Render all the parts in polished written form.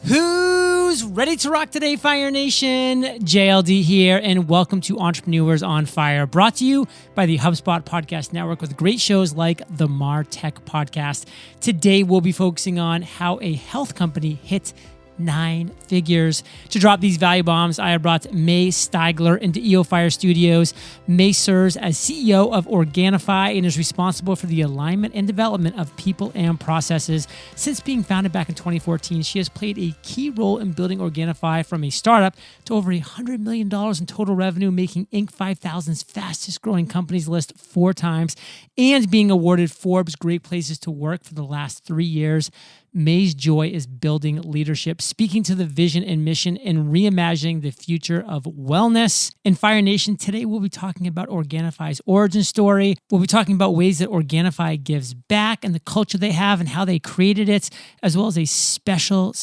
Who's ready to rock today, Fire Nation? JLD here, and welcome to Entrepreneurs on Fire, brought to you by the HubSpot Podcast Network with great shows like the MarTech Podcast. Today, we'll be focusing on how a health company hit 9 figures. To drop these value bombs, I have brought May Steigler into EO Fire Studios. May serves as CEO of Organifi and is responsible for the alignment and development of people and processes. Since being founded back in 2014, she has played a key role in building Organifi from a startup to over $100 million in total revenue, making Inc. 5000's fastest growing companies list 4 times, and being awarded Forbes Great Places to Work for the last 3 years. May's joy is building leadership, speaking to the vision and mission, and reimagining the future of wellness. In Fire Nation, today we'll be talking about Organifi's origin story. We'll be talking about ways that Organifi gives back and the culture they have and how they created it, as well as a special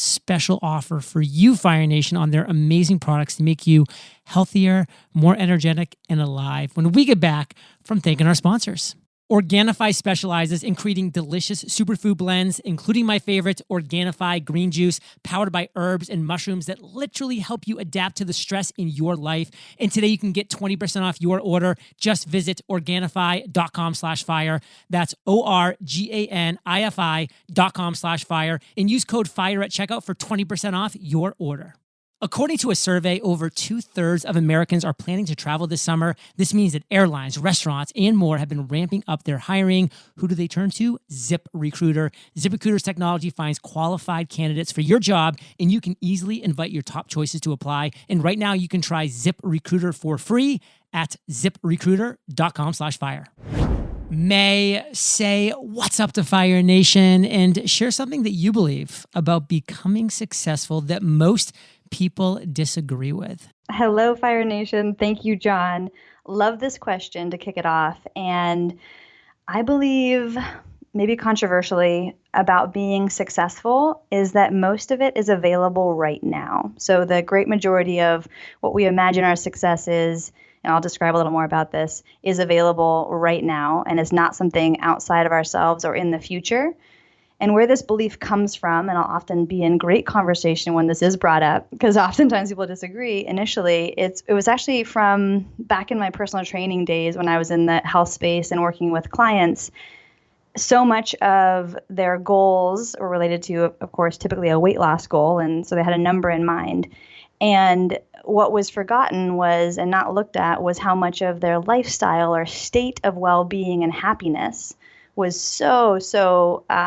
offer for you, Fire Nation, on their amazing products to make you healthier, more energetic, and alive when we get back from thanking our sponsors. Organifi specializes in creating delicious superfood blends, including my favorite, Organifi green juice, powered by herbs and mushrooms that literally help you adapt to the stress in your life. And today you can get 20% off your order. Just visit Organifi.com/fire. That's ORGANIFI.com/fire. And use code FIRE at checkout for 20% off your order. According to a survey, over 2/3 of Americans are planning to travel this summer. This means that airlines, restaurants, and more have been ramping up their hiring. Who do they turn to? ZipRecruiter. ZipRecruiter's technology finds qualified candidates for your job, and you can easily invite your top choices to apply. And right now, you can try ZipRecruiter for free at ZipRecruiter.com/fire. May, say what's up to Fire Nation and share something that you believe about becoming successful that most people disagree with. Hello, Fire Nation. Thank you, John. Love this question to kick it off. And I believe, maybe controversially, about being successful is that most of it is available right now. So the great majority of what we imagine our success is, and I'll describe a little more about this, is available right now and is not something outside of ourselves or in the future. And where this belief comes from, and I'll often be in great conversation when this is brought up, because oftentimes people disagree initially, it was actually from back in my personal training days when I was in the health space and working with clients. So much of their goals were related to, of course, typically a weight loss goal, and so they had a number in mind. And what was forgotten was, and not looked at, was how much of their lifestyle or state of well-being and happiness was so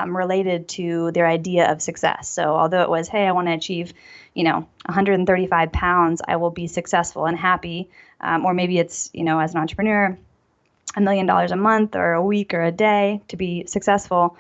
related to their idea of success. So although it was, hey, I want to achieve, 135 pounds, I will be successful and happy. Or maybe it's, as an entrepreneur, $1 million a month or a week or a day to be successful.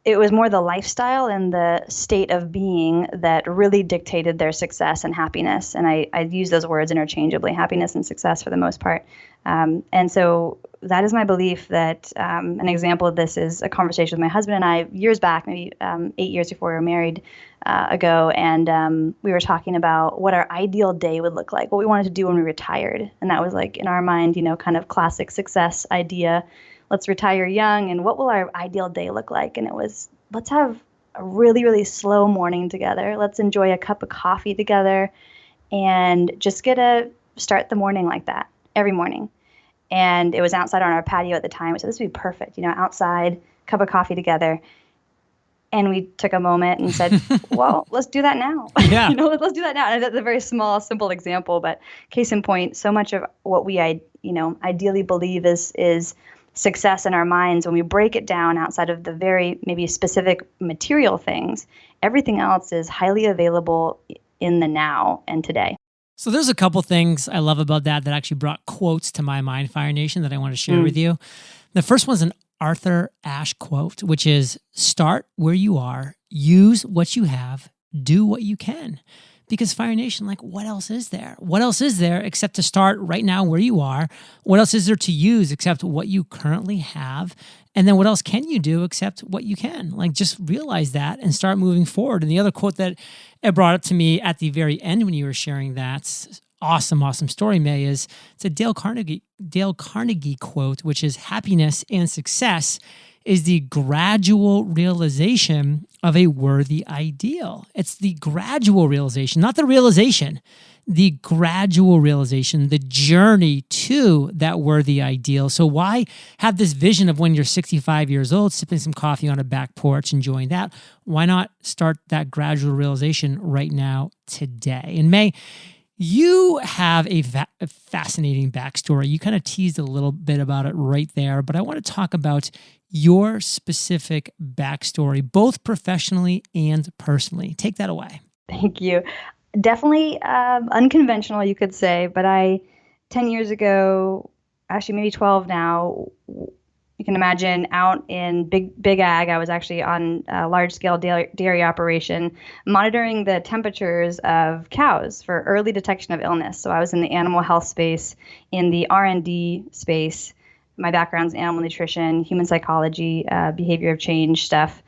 It was more the lifestyle and the state of being that really dictated their success and happiness. And I use those words interchangeably, happiness and success for the most part. And so that is my belief that an example of this is a conversation with my husband and I years back, maybe 8 years before we were married ago. And we were talking about what our ideal day would look like, what we wanted to do when we retired. And that was like, in our mind, kind of classic success idea. Let's retire young, and what will our ideal day look like? And it was, let's have a really, really slow morning together. Let's enjoy a cup of coffee together and just start the morning like that every morning. And it was outside on our patio at the time. So this would be perfect, outside, cup of coffee together. And we took a moment and said, well, let's do that now. Yeah. Let's do that now. And that's a very small, simple example, but case in point, so much of what we, ideally believe is success in our minds, when we break it down outside of the very maybe specific material things, everything else is highly available in the now and today. So there's a couple things I love about that actually brought quotes to my mind, Fire Nation, that I want to share with you. The first one's an Arthur Ashe quote, which is, start where you are, use what you have, do what you can. Because Fire Nation, what else is there? What else is there except to start right now where you are? What else is there to use except what you currently have? And then what else can you do except what you can? Just realize that and start moving forward. And the other quote that it brought up to me at the very end when you were sharing that awesome story, May, it's a Dale Carnegie quote, which is, happiness and success is the gradual realization of a worthy ideal. It's the gradual realization, not the realization, the gradual realization, the journey to that worthy ideal. So why have this vision of when you're 65 years old, sipping some coffee on a back porch, enjoying that? Why not start that gradual realization right now, today? And May, you have a fascinating backstory. You kind of teased a little bit about it right there, but I want to talk about your specific backstory, both professionally and personally. Take that away. Thank you. Definitely unconventional, you could say, but 10 years ago, actually maybe 12 now, you can imagine out in big ag, I was actually on a large-scale dairy operation monitoring the temperatures of cows for early detection of illness. So I was in the animal health space, in the R&D space. My background's in animal nutrition, human psychology, behavior of change stuff.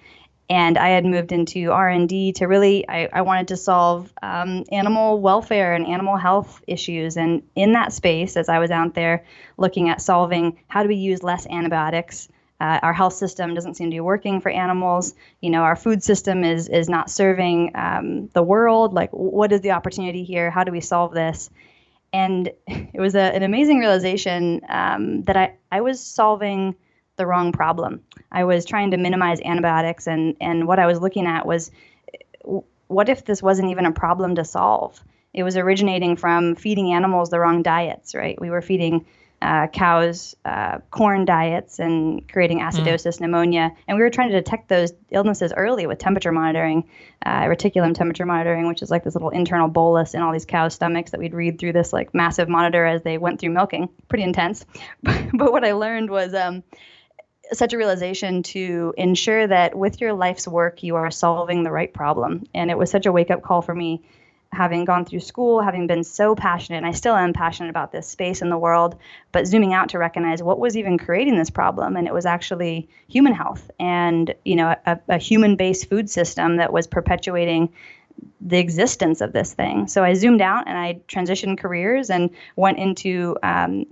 And I had moved into R&D to really, I wanted to solve animal welfare and animal health issues. And in that space, as I was out there looking at solving how do we use less antibiotics, our health system doesn't seem to be working for animals. Our food system is not serving the world. Like, what is the opportunity here? How do we solve this? And it was an amazing realization that I was solving the wrong problem. I was trying to minimize antibiotics, and what I was looking at was, what if this wasn't even a problem to solve? It was originating from feeding animals the wrong diets, right? We were feeding cows corn diets and creating acidosis, pneumonia, and we were trying to detect those illnesses early with temperature monitoring, reticulum temperature monitoring, which is like this little internal bolus in all these cows' stomachs that we'd read through this like massive monitor as they went through milking. Pretty intense. But what I learned was such a realization to ensure that with your life's work, you are solving the right problem. And it was such a wake-up call for me, having gone through school, having been so passionate, and I still am passionate about this space in the world, but zooming out to recognize what was even creating this problem. And it was actually human health and, a human-based food system that was perpetuating the existence of this thing. So I zoomed out and I transitioned careers and went into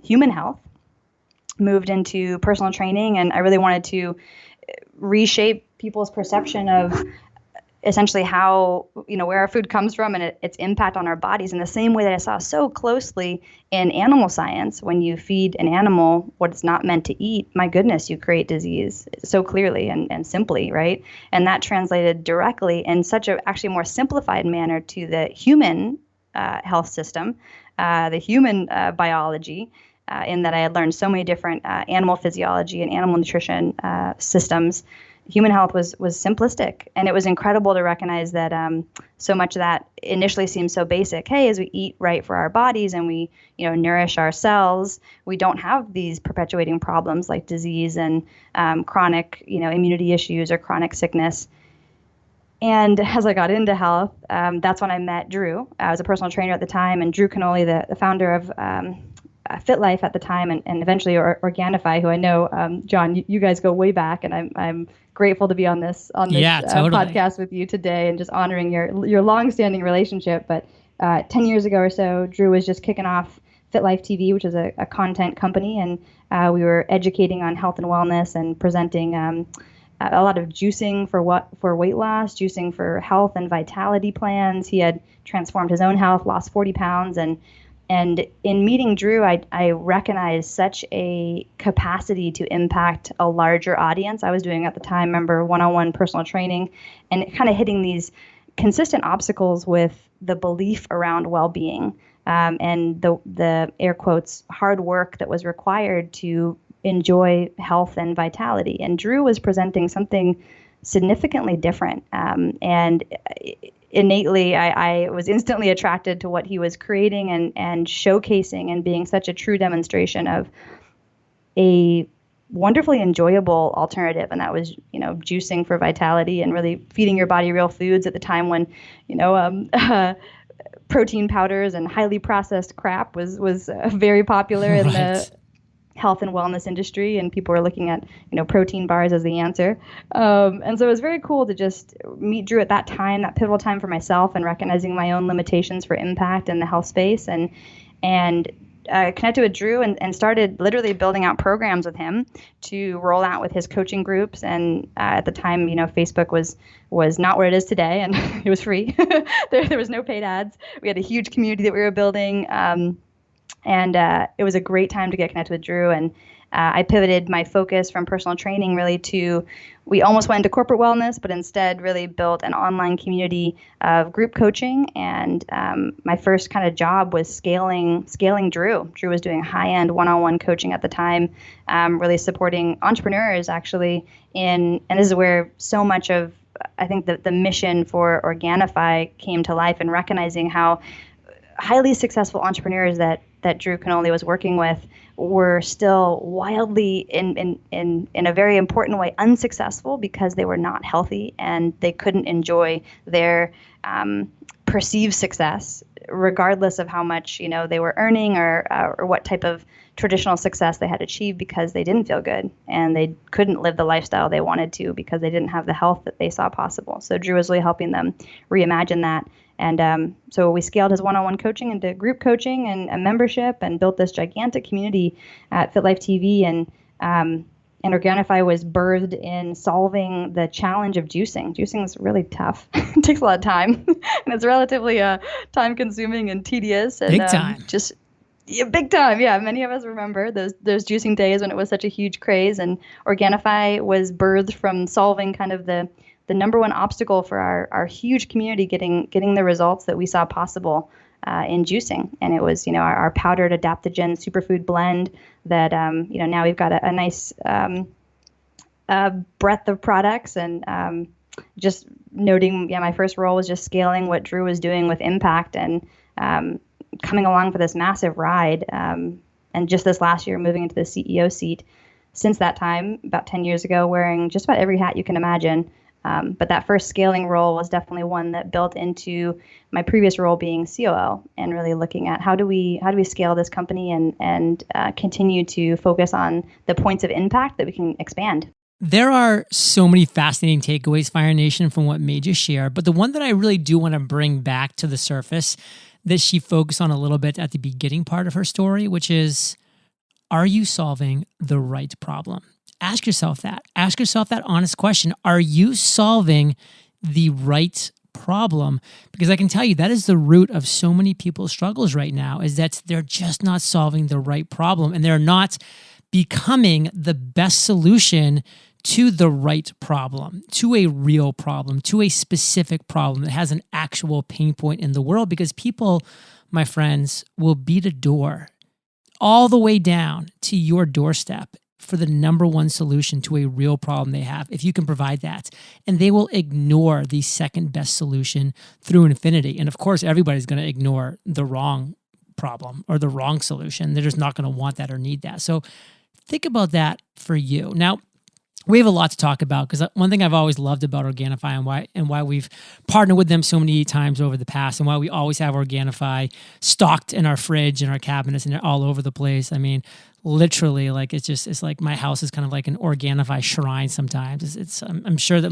human health, moved into personal training, and I really wanted to reshape people's perception of essentially how, where our food comes from and its impact on our bodies in the same way that I saw so closely in animal science. When you feed an animal what it's not meant to eat, my goodness, you create disease so clearly and simply, right? And that translated directly in such a actually more simplified manner to the human health system, the human biology, in that I had learned so many different animal physiology and animal nutrition systems. Human health was simplistic, and it was incredible to recognize that so much of that initially seems so basic. Hey, as we eat right for our bodies and we, nourish our cells, we don't have these perpetuating problems like disease and chronic, immunity issues or chronic sickness. And as I got into health, that's when I met Drew. I was a personal trainer at the time, and Drew Canoli, the founder of Fit Life at the time, and eventually Organifi, who I know, John, you guys go way back, and I'm grateful to be on this totally. Podcast with you today, and just honoring your long-standing relationship. But 10 years ago or so, Drew was just kicking off Fit Life TV, which is a content company, and we were educating on health and wellness and presenting a lot of juicing for weight loss, juicing for health and vitality plans. He had transformed his own health, lost 40 pounds, and in meeting Drew, I recognized such a capacity to impact a larger audience. I was doing at the time, remember, one-on-one personal training, and kind of hitting these consistent obstacles with the belief around well-being and the air quotes hard work that was required to enjoy health and vitality. And Drew was presenting something significantly different, and innately, I was instantly attracted to what he was creating and showcasing and being such a true demonstration of a wonderfully enjoyable alternative. And that was, juicing for vitality and really feeding your body real foods at the time when, protein powders and highly processed crap was very popular in the health and wellness industry, and people were looking at protein bars as the answer, and so it was very cool to just meet Drew at that time, that pivotal time for myself, and recognizing my own limitations for impact in the health space, and connected with Drew and started literally building out programs with him to roll out with his coaching groups. And at the time, Facebook was not where it is today, and it was free. There was no paid ads. We had a huge community that we were building, and it was a great time to get connected with Drew. And I pivoted my focus from personal training really to, we almost went into corporate wellness, but instead really built an online community of group coaching. And my first kind of job was scaling Drew. Drew was doing high-end one-on-one coaching at the time, really supporting entrepreneurs actually and this is where so much of, I think, the mission for Organifi came to life, and recognizing how highly successful entrepreneurs that Drew Canoli was working with were still wildly, in a very important way, unsuccessful because they were not healthy and they couldn't enjoy their perceived success, regardless of how much they were earning or what type of traditional success they had achieved, because they didn't feel good and they couldn't live the lifestyle they wanted to because they didn't have the health that they saw possible. So Drew was really helping them reimagine that. And so we scaled his one-on-one coaching into group coaching and a membership, and built this gigantic community at FitLife TV. And Organifi was birthed in solving the challenge of juicing. Juicing is really tough. It takes a lot of time, and it's relatively time-consuming and tedious. And, big time. Big time. Yeah, many of us remember those juicing days when it was such a huge craze. And Organifi was birthed from solving kind of the number one obstacle for our huge community getting the results that we saw possible in juicing. And it was, our powdered adaptogen superfood blend that, now we've got a nice breadth of products. And just noting, my first role was just scaling what Drew was doing with impact, and coming along for this massive ride. And just this last year, moving into the CEO seat. Since that time, about 10 years ago, wearing just about every hat you can imagine. But that first scaling role was definitely one that built into my previous role being COO, and really looking at how do we scale this company and continue to focus on the points of impact that we can expand. There are so many fascinating takeaways, Fire Nation, from what May just shared. But the one that I really do want to bring back to the surface that she focused on a little bit at the beginning part of her story, which is, are you solving the right problem? Ask yourself that. Ask yourself that honest question. Are you solving the right problem? Because I can tell you that is the root of so many people's struggles right now, is that they're just not solving the right problem, and they're not becoming the best solution to the right problem, to a real problem, to a specific problem that has an actual pain point in the world. Because people, my friends, will beat a door all the way down to your doorstep for the number one solution to a real problem they have, if you can provide that. And they will ignore the second best solution through infinity. And of course, everybody's going to ignore the wrong problem or the wrong solution. They're just not going to want that or need that. So think about that for you. Now, we have a lot to talk about, because one thing I've always loved about Organifi and why we've partnered with them so many times over the past, and why we always have Organifi stocked in our fridge and our cabinets and all over the place. I mean, literally, like it's like my house is kind of like an Organifi shrine sometimes. I'm sure that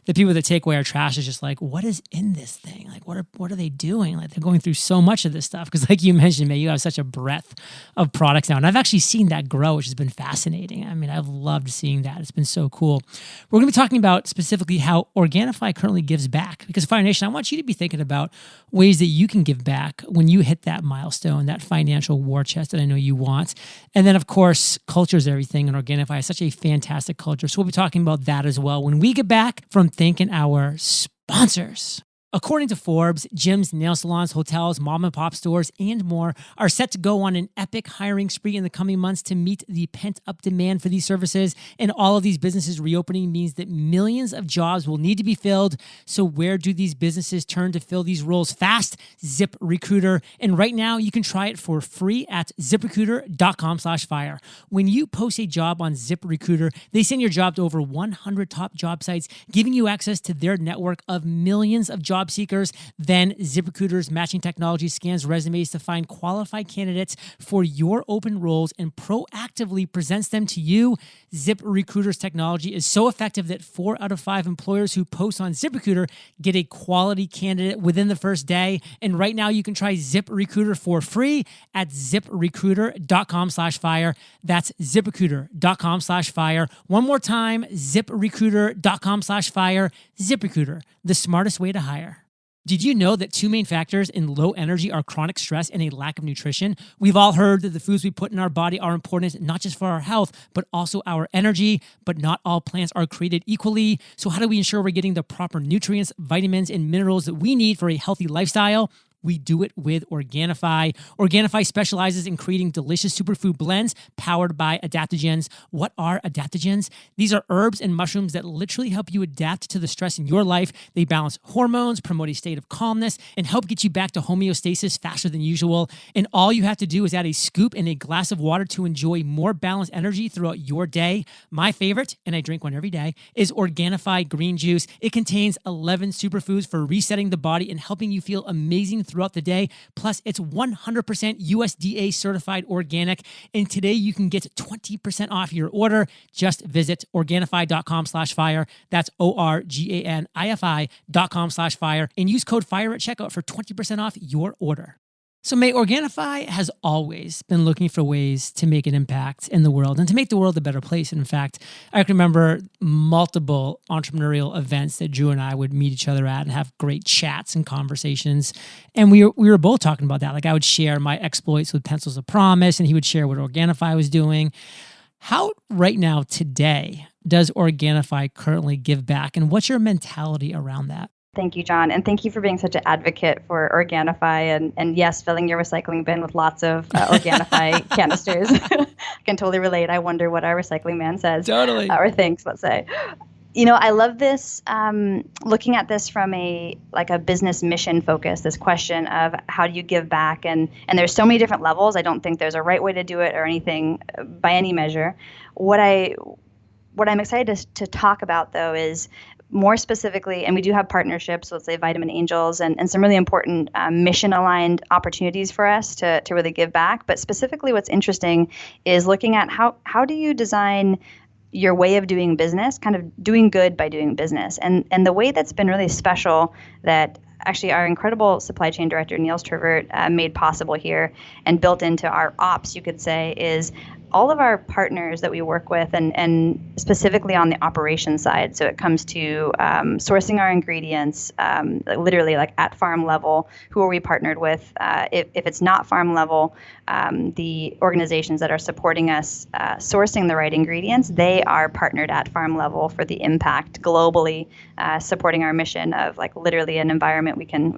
the people that take away our trash is just like, what is in this thing? Like, what are they doing? Like, they're going through so much of this stuff, because like you mentioned, May, you have such a breadth of products now, and I've actually seen that grow, which has been fascinating. I mean, I've loved seeing that. It's been so cool. We're going to be talking about specifically how Organifi currently gives back, because Fire Nation, I want you to be thinking about ways that you can give back when you hit that milestone, that financial war chest that I know you want. And then, of course, culture is everything, and Organifi is such a fantastic culture. So we'll be talking about that as well when we get back from thanking our sponsors. According to Forbes, gyms, nail salons, hotels, mom and pop stores, and more are set to go on an epic hiring spree in the coming months to meet the pent-up demand for these services. And all of these businesses reopening means that millions of jobs will need to be filled. So where do these businesses turn to fill these roles fast? ZipRecruiter. And right now, you can try it for free at ziprecruiter.com/fire. When you post a job on ZipRecruiter, they send your job to over 100 top job sites, giving you access to their network of millions of job job seekers. Then ZipRecruiter's matching technology scans resumes to find qualified candidates for your open roles and proactively presents them to you. ZipRecruiter's technology is so effective that 4 out of 5 employers who post on ZipRecruiter get a quality candidate within the first day. And right now you can try ZipRecruiter for free at ziprecruiter.com/fire. That's ziprecruiter.com/fire. One more time, ziprecruiter.com/fire. ZipRecruiter, the smartest way to hire. Did you know that 2 main factors in low energy are chronic stress and a lack of nutrition? We've all heard that the foods we put in our body are important, not just for our health, but also our energy. But not all plants are created equally. So how do we ensure we're getting the proper nutrients, vitamins, and minerals that we need for a healthy lifestyle? We do it with Organifi. Organifi specializes in creating delicious superfood blends powered by adaptogens. What are adaptogens? These are herbs and mushrooms that literally help you adapt to the stress in your life. They balance hormones, promote a state of calmness, and help get you back to homeostasis faster than usual. And all you have to do is add a scoop and a glass of water to enjoy more balanced energy throughout your day. My favorite, and I drink one every day, is Organifi green juice. It contains 11 superfoods for resetting the body and helping you feel amazing throughout the day. Plus, it's 100% USDA certified organic. And today you can get 20% off your order. Just visit Organifi.com/fire. That's ORGANIFI.com/fire. And use code FIRE at checkout for 20% off your order. So Organifi has always been looking for ways to make an impact in the world and to make the world a better place. And in fact, I can remember multiple entrepreneurial events that Drew and I would meet each other at and have great chats and conversations. And we were both talking about that. Like I would share my exploits with Pencils of Promise and he would share what Organifi was doing. How right now today does Organifi currently give back? And what's your mentality around that? Thank you, John. And thank you for being such an advocate for Organifi and yes, filling your recycling bin with lots of Organifi canisters. I can totally relate. I wonder what our recycling man says. Totally. Or thinks, let's say. You know, I love this, looking at this from a business mission focus, this question of how do you give back? And there's so many different levels. I don't think there's a right way to do it or anything by any measure. What I'm excited to talk about, though, is more specifically, and we do have partnerships, let's say Vitamin Angels, and some really important mission-aligned opportunities for us to really give back. But specifically what's interesting is looking at how do you design your way of doing business, kind of doing good by doing business. And the way that's been really special that actually our incredible supply chain director, Niels Trivert, made possible here and built into our ops, you could say, is all of our partners that we work with and specifically on the operations side. So it comes to sourcing our ingredients, literally like at farm level. Who are we partnered with? If it's not farm level, the organizations that are supporting us sourcing the right ingredients, they are partnered at farm level for the impact globally, supporting our mission of like literally an environment we can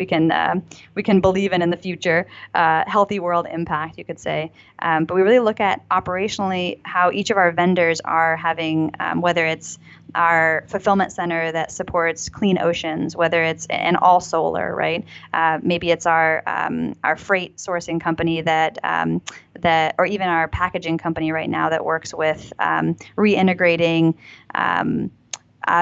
believe in the future, healthy world impact, you could say. But we really look at operationally how each of our vendors are having, whether it's our fulfillment center that supports clean oceans, whether it's an all solar, right? Maybe it's our freight sourcing company that or even our packaging company right now that works with reintegrating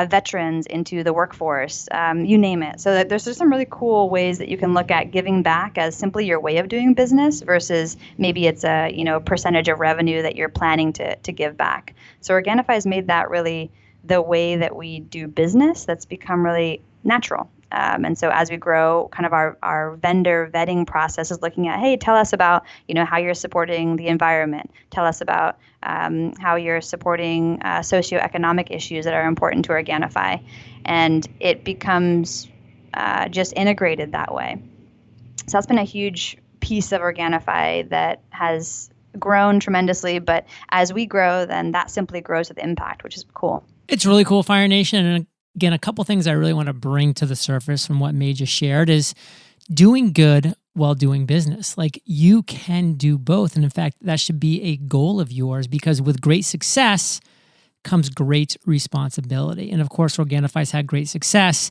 veterans into the workforce, you name it. So there's just some really cool ways that you can look at giving back as simply your way of doing business versus maybe it's a percentage of revenue that you're planning to give back. So Organifi has made that really the way that we do business. That's become really natural. And so as we grow, kind of our vendor vetting process is looking at, hey, tell us about, how you're supporting the environment. Tell us about how you're supporting socioeconomic issues that are important to Organifi. And it becomes just integrated that way. So that's been a huge piece of Organifi that has grown tremendously. But as we grow, then that simply grows with impact, which is cool. It's really cool, Fire Nation. And again, a couple things I really want to bring to the surface from what May just shared is doing good while doing business. Like you can do both. And in fact, that should be a goal of yours because with great success comes great responsibility. And of course, Organifi's had great success.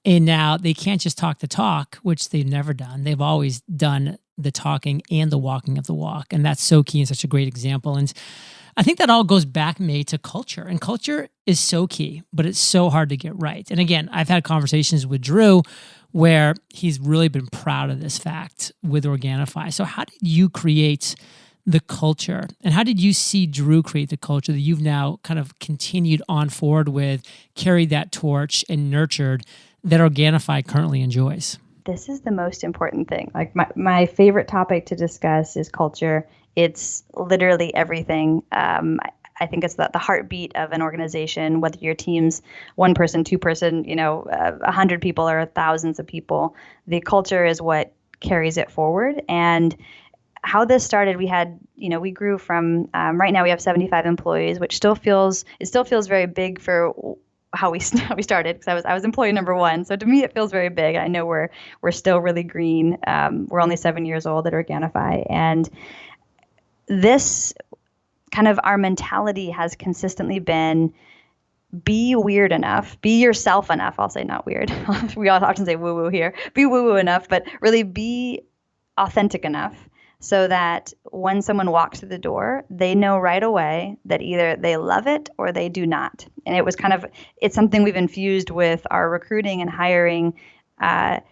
And now they can't just talk the talk, which they've never done. They've always done the talking and the walking of the walk. And that's so key and such a great example. And I think that all goes back, May, to culture. And culture is so key, but it's so hard to get right. And again, I've had conversations with Drew where he's really been proud of this fact with Organifi. So how did you create the culture, and how did you see Drew create the culture that you've now kind of continued on forward with, carried that torch and nurtured, that Organifi currently enjoys? This is the most important thing. Like my favorite topic to discuss is culture. It's literally everything. I think it's the heartbeat of an organization, whether your team's one person, two person, 100 people or thousands of people. The culture is what carries it forward. And how this started, we grew from, right now we have 75 employees, which still feels very big for how we started, because I was employee number one. So to me, it feels very big. I know we're still really green. We're only 7 years old at Organifi. And this kind of our mentality has consistently been, be weird enough, be yourself enough. I'll say not weird. We often say woo-woo here. Be woo-woo enough, but really be authentic enough so that when someone walks through the door, they know right away that either they love it or they do not. And it's something we've infused with our recruiting and hiring. And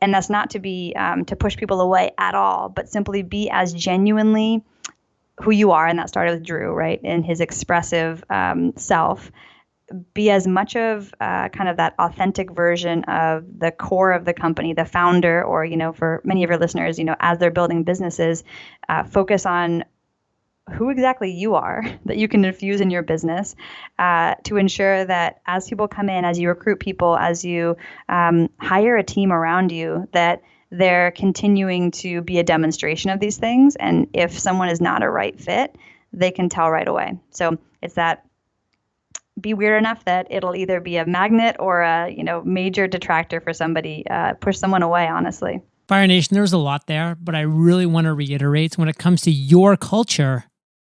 that's not to be, to push people away at all, but simply be as genuinely who you are. And that started with Drew, right? In his expressive self. Be as much of kind of that authentic version of the core of the company, the founder, or, for many of your listeners, as they're building businesses, focus on who exactly you are that you can infuse in your business to ensure that as people come in, as you recruit people, as you hire a team around you, that they're continuing to be a demonstration of these things. And if someone is not a right fit, they can tell right away. So it's that, be weird enough that it'll either be a magnet or a major detractor for somebody, push someone away, honestly. Fire Nation, there's a lot there, but I really want to reiterate, when it comes to your culture,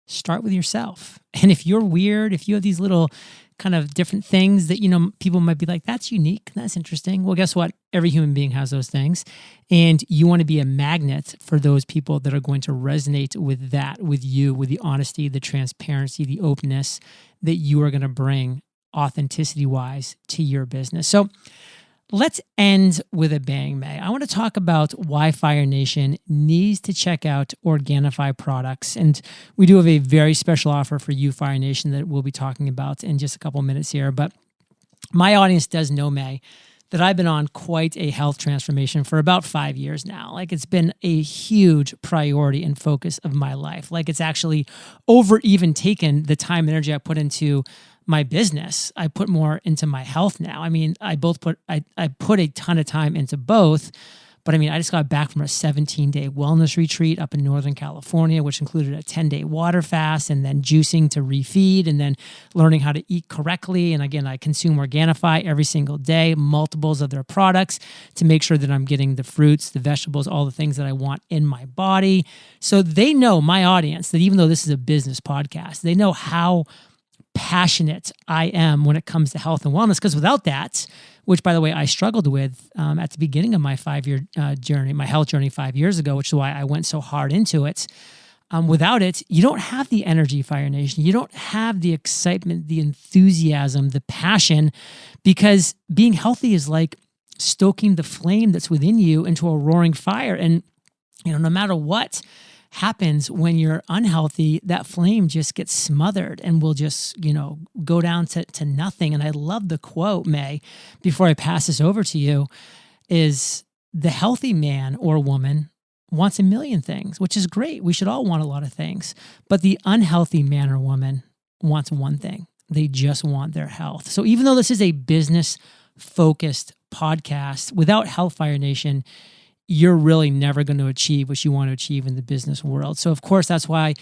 start with yourself. And if you're weird, if you have these little kind of different things that, people might be like, that's unique, that's interesting. Well, guess what? Every human being has those things. And you want to be a magnet for those people that are going to resonate with that, with you, with the honesty, the transparency, the openness that you are going to bring authenticity-wise to your business. So let's end with a bang, May. I want to talk about why Fire Nation needs to check out Organifi products. And we do have a very special offer for you, Fire Nation, that we'll be talking about in just a couple minutes here. But my audience does know, May, that I've been on quite a health transformation for about 5 years now. Like, it's been a huge priority and focus of my life. Like, it's actually over even taken the time and energy I put into my business. I put more into my health now. I mean, I put a ton of time into both, but I mean, I just got back from a 17-day wellness retreat up in Northern California, which included a 10-day water fast and then juicing to refeed and then learning how to eat correctly. And again, I consume Organifi every single day, multiples of their products, to make sure that I'm getting the fruits, the vegetables, all the things that I want in my body. So they know, my audience, that even though this is a business podcast, they know how passionate I am when it comes to health and wellness, because without that, which by the way, I struggled with at the beginning of my 5-year journey, my health journey 5 years ago, which is why I went so hard into it. Without it, you don't have the energy, Fire Nation. You don't have the excitement, the enthusiasm, the passion, because being healthy is like stoking the flame that's within you into a roaring fire. And, no matter what happens when you're unhealthy, that flame just gets smothered and will just, go down to nothing. And I love the quote, May, before I pass this over to you, is the healthy man or woman wants a million things, which is great. We should all want a lot of things. But the unhealthy man or woman wants one thing. They just want their health. So even though this is a business-focused podcast, without Health, Fire Nation, you're really never going to achieve what you want to achieve in the business world. So of course, that's why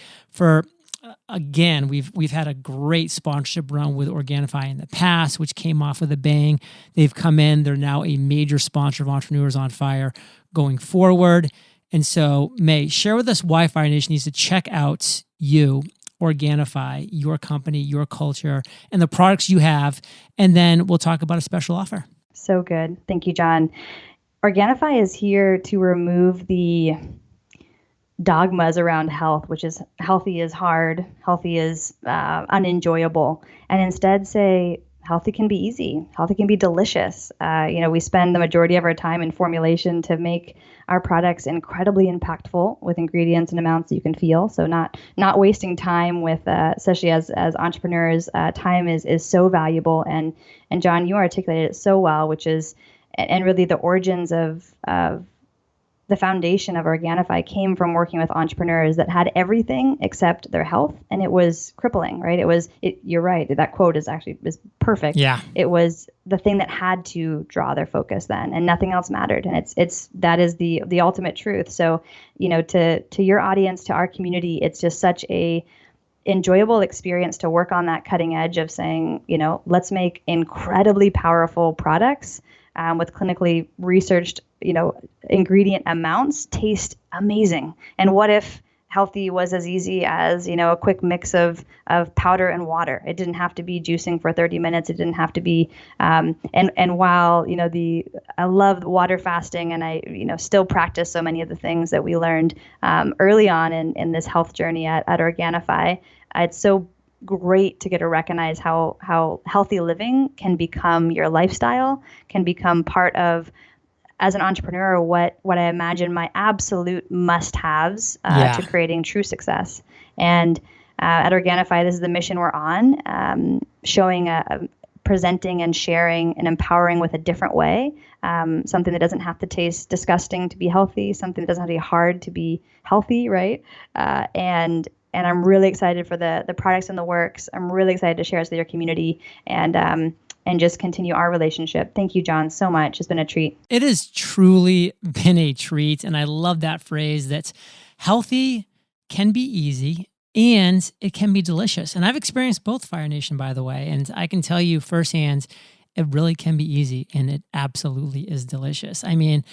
again, we've had a great sponsorship run with Organifi in the past, which came off with a bang. They've come in. They're now a major sponsor of Entrepreneurs on Fire going forward. And so, May, share with us why Fire Nation needs to check out you, Organifi, your company, your culture, and the products you have. And then we'll talk about a special offer. So good. Thank you, John. Organifi is here to remove the dogmas around health, which is healthy is hard, healthy is unenjoyable, and instead say healthy can be easy. Healthy can be delicious. We spend the majority of our time in formulation to make our products incredibly impactful with ingredients and amounts that you can feel. So not wasting time with, especially as entrepreneurs, time is so valuable. And John, you articulated it so well, which is, and really the origins of the foundation of Organifi came from working with entrepreneurs that had everything except their health, and it was crippling, right? You're right. That quote is perfect. Yeah. It was the thing that had to draw their focus then, and nothing else mattered. And that is the ultimate truth. So, to your audience, to our community, it's just such a enjoyable experience to work on that cutting edge of saying, let's make incredibly powerful products with clinically researched, ingredient amounts taste amazing. And what if healthy was as easy as, a quick mix of powder and water? It didn't have to be juicing for 30 minutes. It didn't have to be, and while, I love water fasting, and I, still practice so many of the things that we learned early on in this health journey at Organifi. It's so great to get to recognize how healthy living can become your lifestyle, can become part of, as an entrepreneur, what I imagine my absolute must-haves to creating true success. And at Organifi, this is the mission we're on, showing presenting and sharing and empowering with a different way, something that doesn't have to taste disgusting to be healthy, something that doesn't have to be hard to be healthy, right? And I'm really excited for the products in the works. I'm really excited to share this with your community and just continue our relationship. Thank you, John, so much. It's been a treat. It has truly been a treat. And I love that phrase that healthy can be easy and it can be delicious. And I've experienced both, Fire Nation, by the way. And I can tell you firsthand, it really can be easy and it absolutely is delicious. I mean,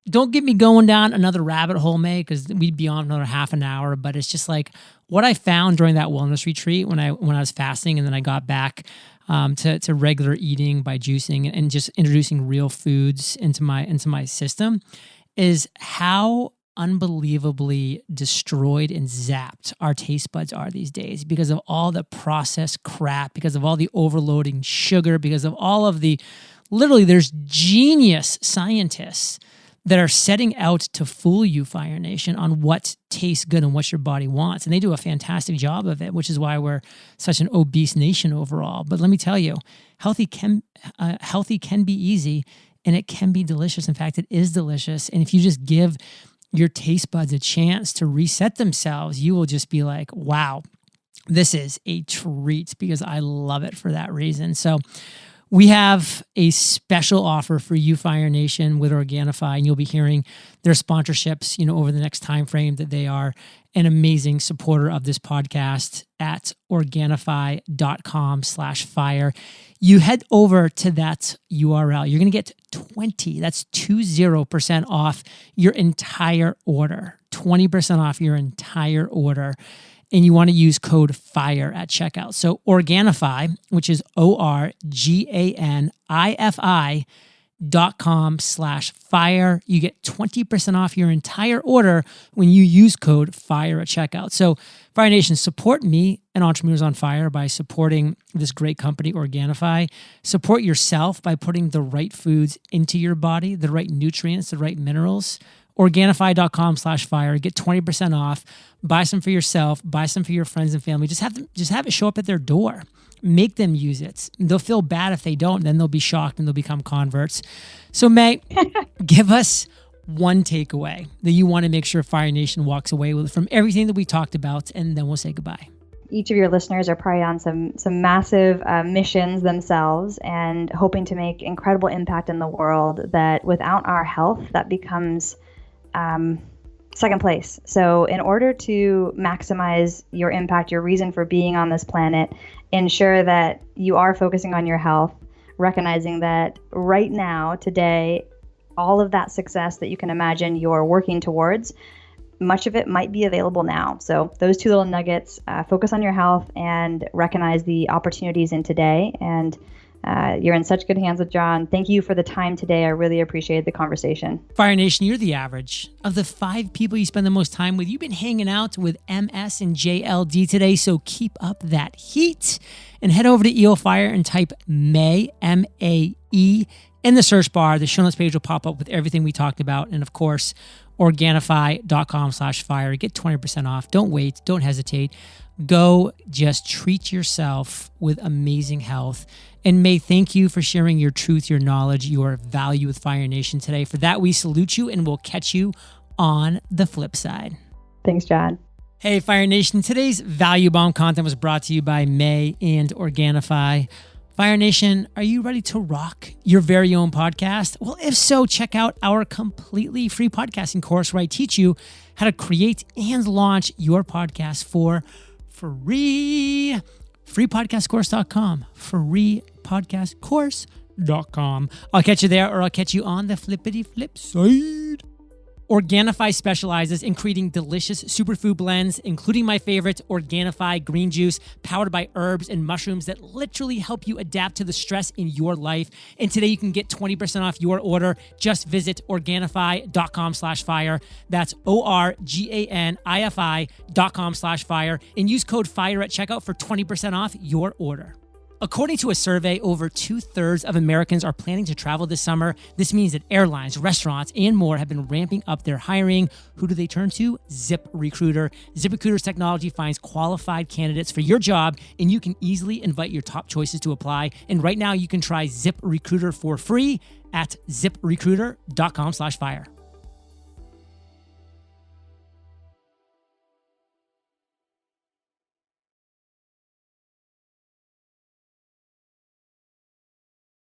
don't get me going down another rabbit hole, May, because we'd be on another half an hour. But it's just like what I found during that wellness retreat when I was fasting, and then I got back to regular eating by juicing and just introducing real foods into my system, is how unbelievably destroyed and zapped our taste buds are these days because of all the processed crap, because of all the overloading sugar, because of all of the, literally, there's genius scientists that are setting out to fool you, Fire Nation, on what tastes good and what your body wants. And they do a fantastic job of it, which is why we're such an obese nation overall. But let me tell you, healthy can be easy and it can be delicious. In fact, it is delicious. And if you just give your taste buds a chance to reset themselves, you will just be like, wow, this is a treat, because I love it for that reason. So we have a special offer for you, Fire Nation, with Organifi, and you'll be hearing their sponsorships, over the next time frame, that they are an amazing supporter of this podcast at Organifi.com/fire. You head over to that URL. You're going to get 20% off your entire order, 20% off your entire order. And you want to use code FIRE at checkout. So Organifi, which is ORGANIFI.com/fire. You get 20% off your entire order when you use code FIRE at checkout. So Fire Nation, support me and Entrepreneurs on Fire by supporting this great company, Organifi. Support yourself by putting the right foods into your body, the right nutrients, the right minerals. Organifi.com/fire. Get 20% off. Buy some for yourself. Buy some for your friends and family. Just have it show up at their door. Make them use it. They'll feel bad if they don't. Then they'll be shocked and they'll become converts. So, May, give us one takeaway that you want to make sure Fire Nation walks away with from everything that we talked about, and then we'll say goodbye. Each of your listeners are probably on some massive missions themselves and hoping to make incredible impact in the world, that without our health, that becomes second place. So in order to maximize your impact, your reason for being on this planet, ensure that you are focusing on your health, recognizing that right now, today, all of that success that you can imagine you're working towards, much of it might be available now. So those two little nuggets, focus on your health and recognize the opportunities in today, and You're in such good hands with John. Thank you for the time today. I really appreciated the conversation. Fire Nation, you're the average of the 5 people you spend the most time with. You've been hanging out with MS and JLD today, so keep up that heat and head over to EO Fire and type MAE, M-A-E, in the search bar. The show notes page will pop up with everything we talked about. And of course, Organifi.com/fire. Get 20% off. Don't wait. Don't hesitate. Go just treat yourself with amazing health. And May, thank you for sharing your truth, your knowledge, your value with Fire Nation today. For that, we salute you and we'll catch you on the flip side. Thanks, John. Hey, Fire Nation. Today's Value Bomb content was brought to you by May and Organifi. Fire Nation, are you ready to rock your very own podcast? Well, if so, check out our completely free podcasting course where I teach you how to create and launch your podcast for free. Freepodcastcourse.com. Freepodcastcourse.com. I'll catch you there, or I'll catch you on the flippity flip side. Organifi specializes in creating delicious superfood blends, including my favorite, Organifi green juice, powered by herbs and mushrooms that literally help you adapt to the stress in your life. And today you can get 20% off your order. Just visit Organifi.com/fire. That's Organifi.com/fire. And use code FIRE at checkout for 20% off your order. According to a survey, over 2/3 of Americans are planning to travel this summer. This means that airlines, restaurants, and more have been ramping up their hiring. Who do they turn to? ZipRecruiter. ZipRecruiter's technology finds qualified candidates for your job, and you can easily invite your top choices to apply. And right now, you can try ZipRecruiter for free at ZipRecruiter.com/fire.